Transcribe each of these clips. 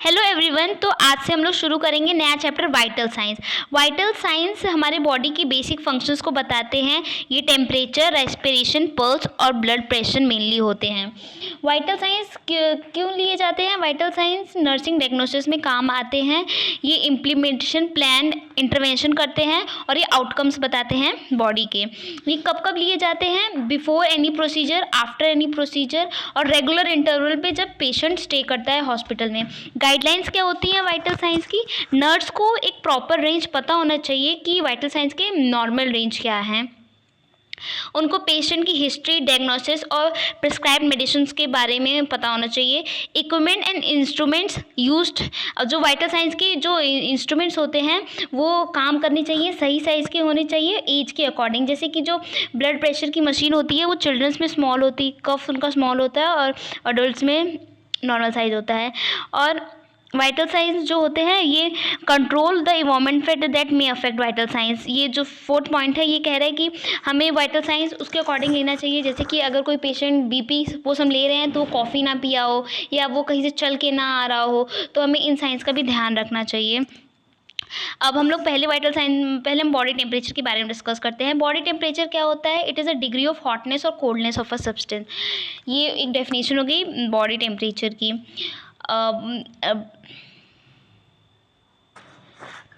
Hello everyone. तो आज से हम लोग शुरू करेंगे नया chapter vital science. Vital science हमारे बॉडी की बेसिक फंक्शंस को बताते हैं। ये टेम्परेचर, रेस्पिरेशन, पल्स और ब्लड प्रेशर मेनली होते हैं। वाइटल साइंस क्यों लिए जाते हैं? वाइटल साइंस नर्सिंग डायग्नोसिस में काम आते हैं। ये इम्प्लीमेंटेशन, प्लान, इंटरवेंशन करते हैं और ये आउटकम्स बताते हैं बॉडी के। ये कब कब लिए जाते हैं? Before any procedure, after any procedure और रेगुलर इंटरवल पे जब पेशेंट स्टे करता है हॉस्पिटल में। गाइडलाइंस क्या होती हैं वाइटल साइंस की? नर्स को एक प्रॉपर रेंज पता होना चाहिए कि वाइटल साइंस के नॉर्मल रेंज क्या है। उनको पेशेंट की हिस्ट्री, डायग्नोसिस और प्रिस्क्राइब मेडिसिन्स के बारे में पता होना चाहिए। इक्विपमेंट एंड इंस्ट्रूमेंट्स यूज्ड, जो वाइटल साइंस के जो इंस्ट्रूमेंट्स होते हैं वो काम करनी चाहिए, सही साइज़ के होने चाहिए एज के अकॉर्डिंग। जैसे कि जो ब्लड प्रेशर की मशीन होती है वो चिल्ड्रंस में स्मॉल होती है, कफ उनका स्मॉल होता है और अडल्ट्स में नॉर्मल साइज़ होता है। और वाइटल साइंस जो होते हैं ये control the environment factor that may affect vital science. ये जो फोर्थ पॉइंट है ये कह रहा है कि हमें वाइटल साइंस उसके अकॉर्डिंग लेना चाहिए। जैसे कि अगर कोई पेशेंट बीपी सपोज हम ले रहे हैं तो कॉफ़ी ना पिया हो या वो कहीं से चल के ना आ रहा हो, तो हमें इन साइंस का भी ध्यान रखना चाहिए। अब हम लोग पहले हम बॉडी टेम्परेचर के बारे में डिस्कस करते हैं। बॉडी टेम्परेचर क्या होता है? It is a degree of hotness और कोल्डनेस ऑफ अ सब्सटेंस। ये एक डेफिनेशन हो गई बॉडी टेम्परेचर की।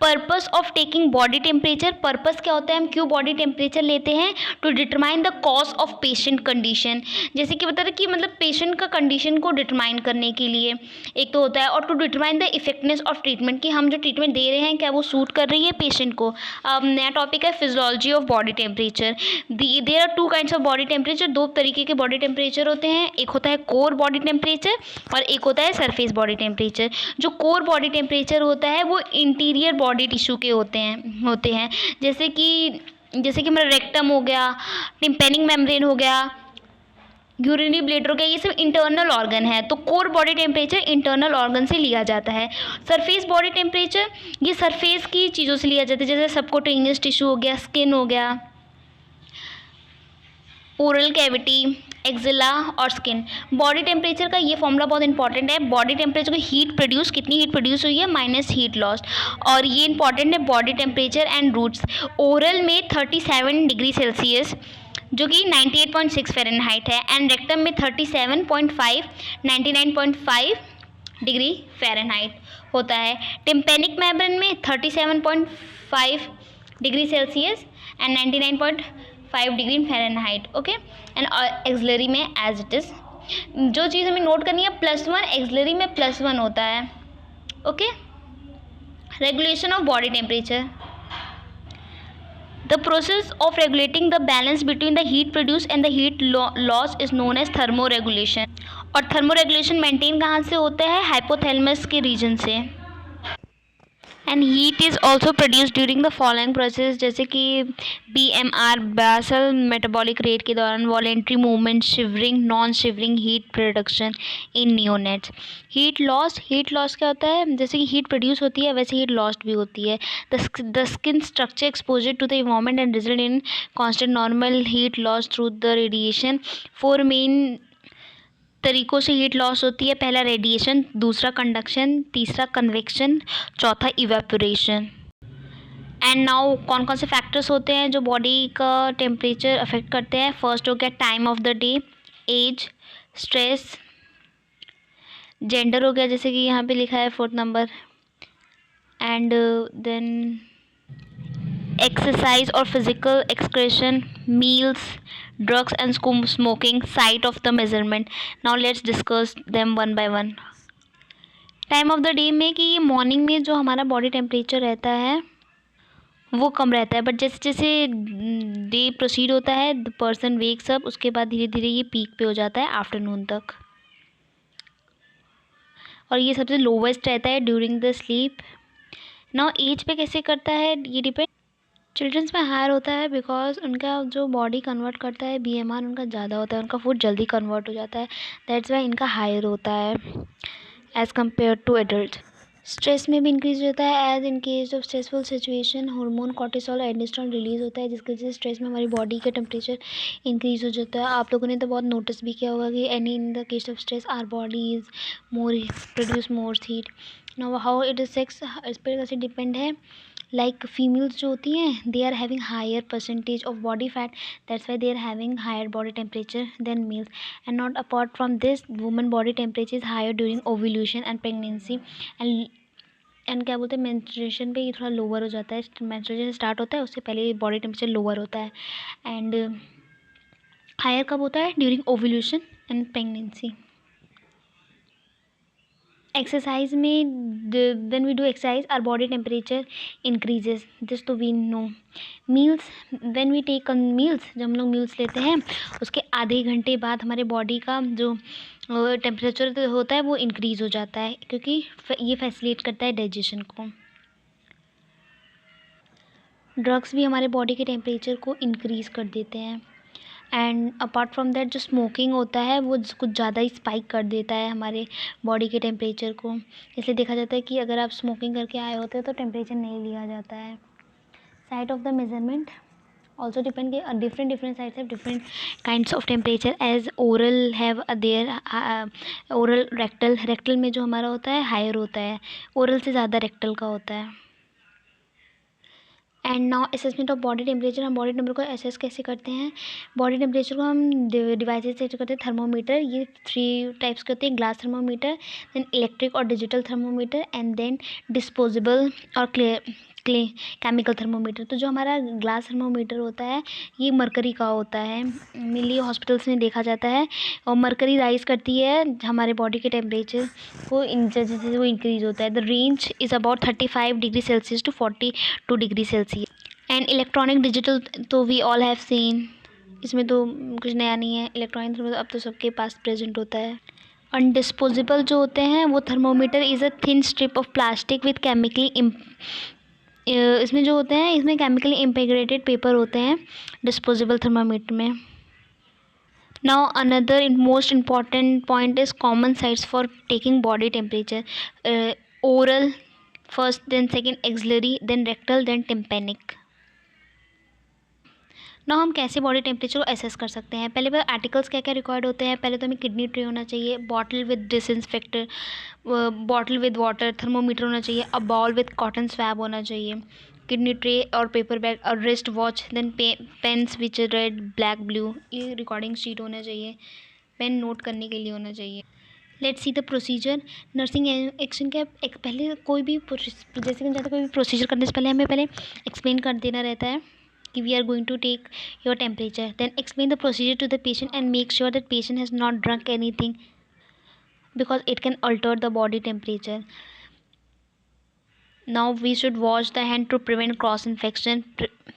Purpose of taking body temperature, purpose क्या होता है, हम क्यों बॉडी टेम्परेचर लेते हैं? To determine the cause of patient condition. जैसे कि बता रहे कि मतलब पेशेंट का कंडीशन को डिटरमाइन करने के लिए एक तो होता है, और to determine the effectiveness of treatment, कि हम जो ट्रीटमेंट दे रहे हैं क्या वो सूट कर रही है पेशेंट को। अब नया टॉपिक है physiology of body temperature. There are two kinds of body temperature, दो तरीके के बॉडी टेम्परेचर होते हैं। एक होता है कोर बॉडी टेम्परेचर और एक होता है सरफेस बॉडी टेम्परेचर। जो कोर बॉडी टेम्परेचर होता है वो इंटीरियर बॉडी टिश्यू के होते हैं। जैसे कि मेरा रेक्टम हो गया, टिम्पेनिक मेम्ब्रेन हो गया, यूरिनरी ब्लैडर हो गया, ये सब इंटरनल ऑर्गन है। तो core body temperature internal organ से लिया जाता है। सरफेस बॉडी टेम्परेचर ये सरफेस की चीज़ों से लिया जाता है, जैसे सबक्यूटेनियस टिश्यू हो गया, स्किन हो गया, ओरल कैविटी, एक्जिला और स्किन। बॉडी टेम्परेचर का ये फॉर्मूला बहुत इंपॉर्टेंट है। बॉडी टेम्परेचर को हीट प्रोड्यूस, कितनी हीट प्रोड्यूस हुई है माइनस हीट लॉस्ट, और ये इंपॉर्टेंट है body temperature and routes. Oral में 37 डिग्री सेल्सियस जो कि 98.6 फ़ारेनहाइट है, एंड रेक्टम में 37.5 99.5 डिग्री फ़ारेनहाइट होता है। टिम्पेनिक मेम्ब्रेन में 37.5 degree Celsius and 99.5 degree Fahrenheit. Okay, and axillary में एज इट इज़। जो चीज़ हमें नोट करनी है +1, एक्सिलरी में +1 होता है। Okay, regulation of body temperature, the process of regulating the balance between the heat produced and the heat loss is known as thermoregulation। और thermoregulation maintain कहाँ से होता है? हाइपोथैलेमस के रीजन से। And heat is also produce during the following process, जैसे कि BMR, basal metabolic rate के दौरान, voluntary movement, shivering, non shivering heat production in neonates. Heat loss क्या होता है? जैसे कि हीट प्रोड्यूस होती है वैसे हीट लॉस्ट भी होती है। The skin structure exposure to the environment and result in constant normal heat loss through the radiation. 4 main तरीक़ों से हीट लॉस होती है। पहला रेडिएशन, दूसरा कंडक्शन, तीसरा कन्वेक्शन, चौथा इवेपोरेशन। एंड नाउ कौन कौन से फैक्टर्स होते हैं जो बॉडी का टेम्परेचर अफेक्ट करते हैं? फर्स्ट हो गया time of the day, age, stress, gender हो गया जैसे कि यहाँ पे लिखा है 4th number, and then exercise और physical excretion, meals, drugs and smoking, site of the measurement. Now let's discuss them one by one. Time of the day में कि ये मॉर्निंग में जो हमारा बॉडी टेम्परेचर रहता है वो कम रहता है, बट जैसे जैसे डे प्रोसीड होता है द पर्सन वेक्स अप, उसके बाद धीरे धीरे ये पीक पे हो जाता है आफ्टरनून तक, और ये सबसे लोवेस्ट रहता है during the sleep. Now age पे कैसे करता है ये डिपेंड। चिल्ड्रंस में हायर होता है बिकॉज उनका जो बॉडी कन्वर्ट करता है BMR उनका ज़्यादा होता है, उनका फूड जल्दी कन्वर्ट हो जाता है, दैट्स वाई इनका हायर होता है as compare to adult. Stress में भी इंक्रीज होता है। As in case of stressful situation hormone cortisol और एंडोस्टेरोन रिलीज होता है, जिसकी वजह से स्ट्रेस में हमारी बॉडी का टेम्परेचर इंक्रीज हो जाता है। आप लोगों ने तो बहुत नोटिस भी किया होगा कि any in the case of stress our body is more produce more heat. Now how it is sex, इस पर कैसे डिपेंड है। लाइक फीमेल्स जो होती हैं they are having higher percentage of body fat, that's why they are having higher body temperature than males. And not apart from this, women body temperature is higher during ovulation and pregnancy and क्या बोलते हैं menstruation पे ये थोड़ा lower हो जाता है। Menstruation start होता है उससे पहले बॉडी टेम्परेचर लोअर होता है। एंड हायर कब होता है? During ovulation and pregnancy. Exercise में when we do exercise our body temperature increases, this तो we know. Meals, when we take meals, जब हम लोग मील्स लेते हैं उसके आधे घंटे बाद हमारे बॉडी का जो टेम्परेचर होता है वो इंक्रीज़ हो जाता है, क्योंकि ये फैसिलिटेट करता है डाइजेशन को। ड्रग्स भी हमारे बॉडी के टेम्परेचर को इंक्रीज़ कर देते हैं। एंड अपार्ट फ्रॉम दैट जो स्मोकिंग होता है वो कुछ ज़्यादा ही स्पाइक कर देता है हमारे बॉडी के टेम्परेचर को। इसलिए देखा जाता है कि अगर आप स्मोकिंग करके आए होते हैं तो टेम्परेचर नहीं लिया जाता है। Site of the measurement also depend कि different sites have different kinds of temperature as oral have their oral rectal में जो हमारा होता है हायर होता है, ओरल से ज़्यादा रेक्टल का होता है। And now assessment of body temperature, हम बॉडी टेम्परेचर को असेस कैसे करते हैं? बॉडी टेम्परेचर को हम डिवाइसेस से करते हैं। थर्मोमीटर, ये 3 टाइप्स के होते हैं, ग्लास थर्मोमीटर, देन इलेक्ट्रिक और digital thermometer, and then disposable और केमिकल थर्मोमीटर। तो जो हमारा ग्लास थर्मोमीटर होता है ये मरकरी का होता है, मेनली हॉस्पिटल्स में देखा जाता है। और मरकरी राइज करती है हमारे बॉडी के टेम्परेचर को, जैसे वो इंक्रीज़ होता है। The range is about 35 degree Celsius to 42 degree Celsius. And electronic digital तो वी ऑल हैव सीन, इसमें तो कुछ नया नहीं है। इलेक्ट्रॉनिक थर्मोमीटर अब तो सबके पास प्रेजेंट होता है। अनडिस्पोजेबल जो होते हैं वो thermometer is a thin strip of plastic with chemically इसमें जो होते हैं इसमें केमिकली इम्प्रेग्नेटेड पेपर होते हैं डिस्पोजेबल थर्मामीटर में। Now another most important point is common sites for taking body temperature. Oral first, then second axillary, then rectal, then tympanic. ना हम कैसे बॉडी टेम्परेचर को एसेस कर सकते हैं? पहले आर्टिकल्स क्या क्या रिक्वायर्ड होते हैं। पहले तो हमें किडनी ट्रे होना चाहिए, bottle with disinfector, bottle with water, thermometer होना चाहिए, a ball with cotton swab होना चाहिए, किडनी ट्रे और पेपर बैग और wrist watch, then pens which red black blue, ये रिकॉर्डिंग शीट होना चाहिए, पेन नोट करने के लिए होना चाहिए। Let's see the procedure. Nursing action का एक पहले कोई भी जैसे कि हम चाहते कोई भी प्रोसीजर करने से पहले हमें पहले एक्सप्लेन कर देना रहता है कि we are going to take your temperature, then explain the procedure to the patient and make sure that patient has not drunk anything because it can alter the body temperature. Now we should wash the hand to prevent cross infection.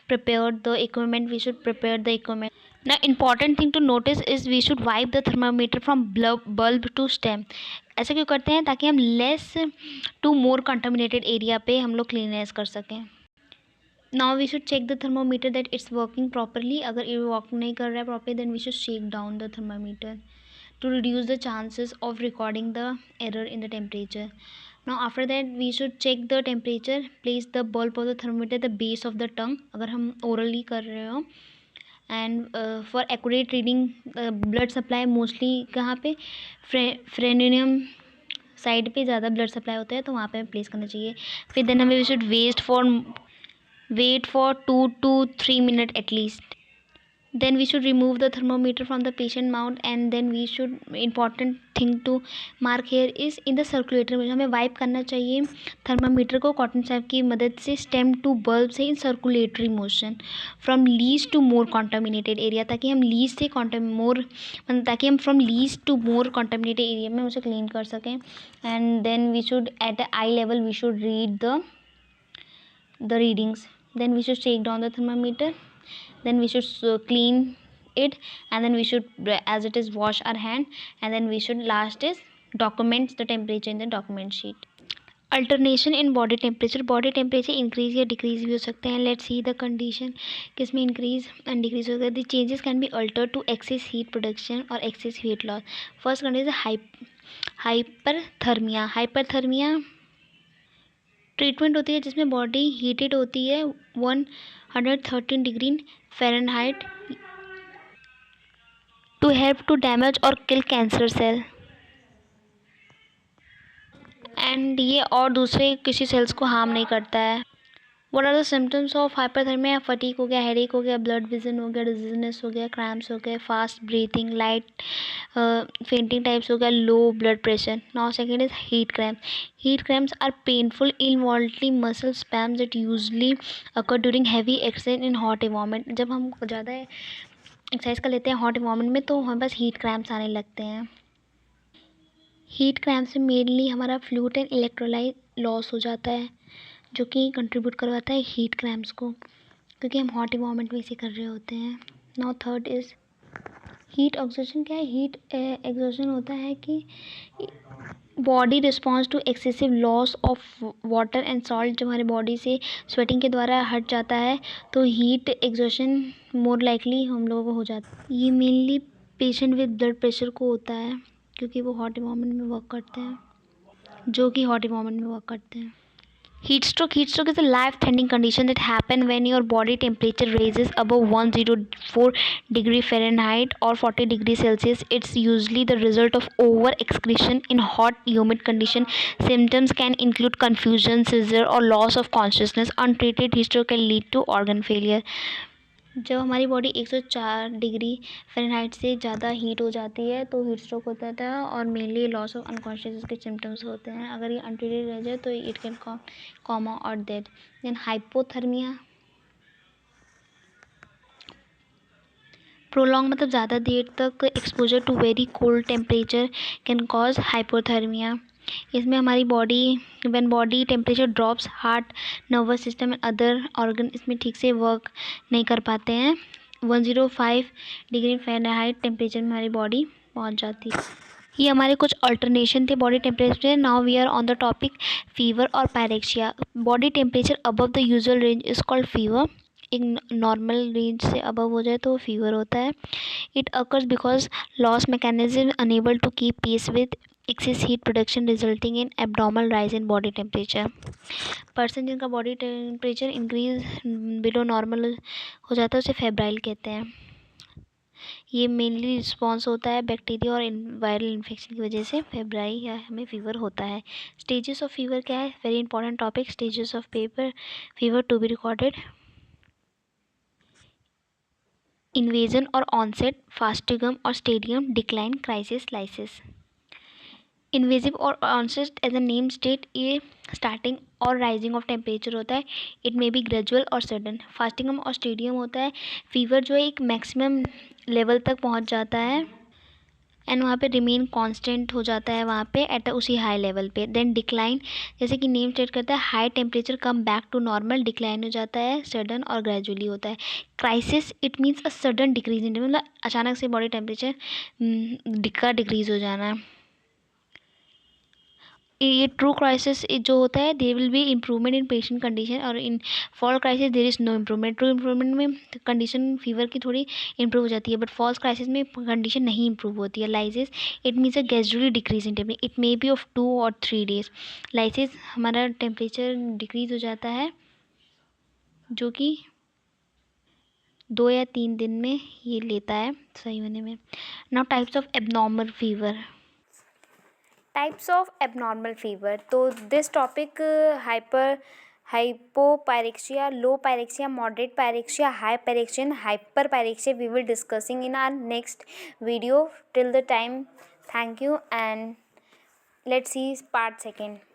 Prepare the equipment, we should prepare the equipment. Now important thing to notice is we should wipe the thermometer from bulb to stem. ऐसा क्यों करते हैं? ताकि हम less to more contaminated area पे हम लोग cleanness कर सकें। Now we should check the thermometer that it's working properly. अगर ये वर्क नहीं कर रहा है properly then we should shake down the thermometer to reduce the chances of recording the error in the temperature. Now after that we should check the temperature. Place the bulb of the thermometer at the base of the tongue अगर हम orally कर रहे हो। and for accurate reading blood supply mostly कहाँ पे फ्रेनियम side पे ज़्यादा blood supply होता है तो वहाँ पे हमें प्लेस करना चाहिए। फिर देन हमें we should wait for 2 to 3 minutes at least. Then we should remove the thermometer from the patient mouth and then we should, important thing to mark here is in the circulator में हमें wipe करना चाहिए thermometer को cotton swab की मदद से stem to bulb से in circulatory motion from least to more contaminated area, ताकि हम लीस्ट से ताकि हम from least to more contaminated area में उसे क्लीन कर सकें। And then we should at eye level we should read the readings, then we should shake down the thermometer, then we should clean it and then we should as it is wash our hand and then we should last is document the temperature in the document sheet. Alternation in body temperature increase या decrease भी हो सकते हैं। Let's see the condition किस में increase and decrease होगा। The changes can be alter to excess heat production और excess heat loss. First condition hyperthermia. Treatment होती है जिसमें बॉडी हीटेड होती है 113 degree Fahrenheit to help to damage और किल कैंसर सेल एंड ये और दूसरे किसी सेल्स को हार्म नहीं करता है। What are the symptoms of hyperthermia? Fatigue हो गया, हेडेक हो गया, ब्लड विजन हो गया, डिजीजनेस हो गया, क्रैम्प्स हो गए, fast breathing, light fainting types हो गया, low blood pressure. Now second is heat cramp. Heat cramps are painful involuntary muscle spasms that usually occur during heavy exercise in hot environment. जब हम ज़्यादा एक्सरसाइज कर लेते हैं हॉट एनवायरनमेंट में तो हमें बस हीट क्रैम्प्स आने लगते हैं। हीट क्रैम्प से मेनली हमारा फ्लूइड एंड इलेक्ट्रोलाइट लॉस हो जाता है जो कि कंट्रीब्यूट करवाता है हीट क्रैम्प्स को, क्योंकि हम हॉट इन्वायरमेंट में इसे कर रहे होते हैं। Now third is heat exhaustion. क्या है हीट एग्जॉशन? होता है कि body response to excessive loss of water and salt. जब हमारे बॉडी से स्वेटिंग के द्वारा हट जाता है तो हीट एग्जॉशन मोर लाइकली हम लोगों को हो जाता है। ये mainly patient with blood pressure को होता है क्योंकि वो हॉट इन्वायरमेंट में वर्क करते हैं, जो कि हॉट इन्वायरमेंट में वर्क करते हैं। Heat stroke. Heat stroke is a life-threatening condition that happens when your body temperature rises above 104 degree Fahrenheit or 40 degrees Celsius. It's usually the result of over-excretion in hot, humid condition. Symptoms can include confusion, seizure, or loss of consciousness. Untreated heat stroke can lead to organ failure. जब हमारी body 104 degree Fahrenheit से ज़्यादा heat हो जाती है तो heat stroke होता है और मेनली लॉस ऑफ अनकॉन्शियस के सिम्टम्स होते हैं। अगर ये अनट्रीटेड रह जाए तो इट कैन कॉमा और डेथ। Then hypothermia. प्रोलॉन्ग मतलब ज़्यादा देर तक exposure to very cold temperature can cause hypothermia. इसमें हमारी body temperature drops, heart, nervous system and other organ इसमें ठीक से वर्क नहीं कर पाते हैं। 105 डिग्री फ़ारेनहाइट टेम्परेचर में हमारी बॉडी पहुंच जाती है। ये हमारे कुछ अल्टरनेशन थे body temperature. Now we are on the topic fever और pyrexia. Body temperature above the usual range is called fever. एक नॉर्मल रेंज से अबव हो जाए तो फीवर होता है। It occurs because loss mechanism unable to keep pace with excess heat production resulting in abdominal rise in body temperature. Person जिनका body temperature increase below normal हो जाता है उसे फेब्राइल कहते हैं। ये मेनली रिस्पॉन्स होता है बैक्टीरिया और वायरल इन्फेक्शन की वजह से फेब्राइल या हमें फीवर होता है। स्टेजेस ऑफ फीवर क्या है? Very important topic. Stages of fever to be recorded. Invasion और ऑनसेट, फास्टिगम और stadium, decline, crisis, lysis. Invasive और onset as a name state ये स्टार्टिंग और राइजिंग ऑफ टेम्परेचर होता है। इट मे बी ग्रेजुअल और सडन। फास्टिंगम और stadium होता है फीवर जो है एक मैक्सिमम लेवल तक पहुंच जाता है एंड वहाँ पे रिमेन कांस्टेंट हो जाता है वहाँ पे एट उसी हाई लेवल पे। देन डिक्लाइन जैसे कि नेम स्टेट करता है high temperature come back to normal, decline हो जाता है सडन और ग्रेजुअली होता है। Crisis it means a sudden decrease in मतलब अचानक से बॉडी टेम्परेचर डिक्रीज हो जाना। ये ट्रू क्राइसिस जो होता है there will be improvement in patient condition और in false crisis there is no improvement. True improvement में कंडीशन फीवर की थोड़ी इंप्रूव हो जाती है बट फॉल्स क्राइसिस में कंडीशन नहीं इंप्रूव होती है। Lysis it means a gradually decrease in temperature, it may be of 2 और 3 डेज। लाइसिस हमारा टेम्परेचर डिक्रीज हो जाता है जो कि 2 या 3 दिन में ये लेता है सही होने में। Now types of abnormal fever. Types of abnormal fever. तो this topic hypopyrexia, low pyrexia, moderate pyrexia, high pyrexia and hyperpyrexia we will discussing in our next video. Till the time, thank you and let's see part second.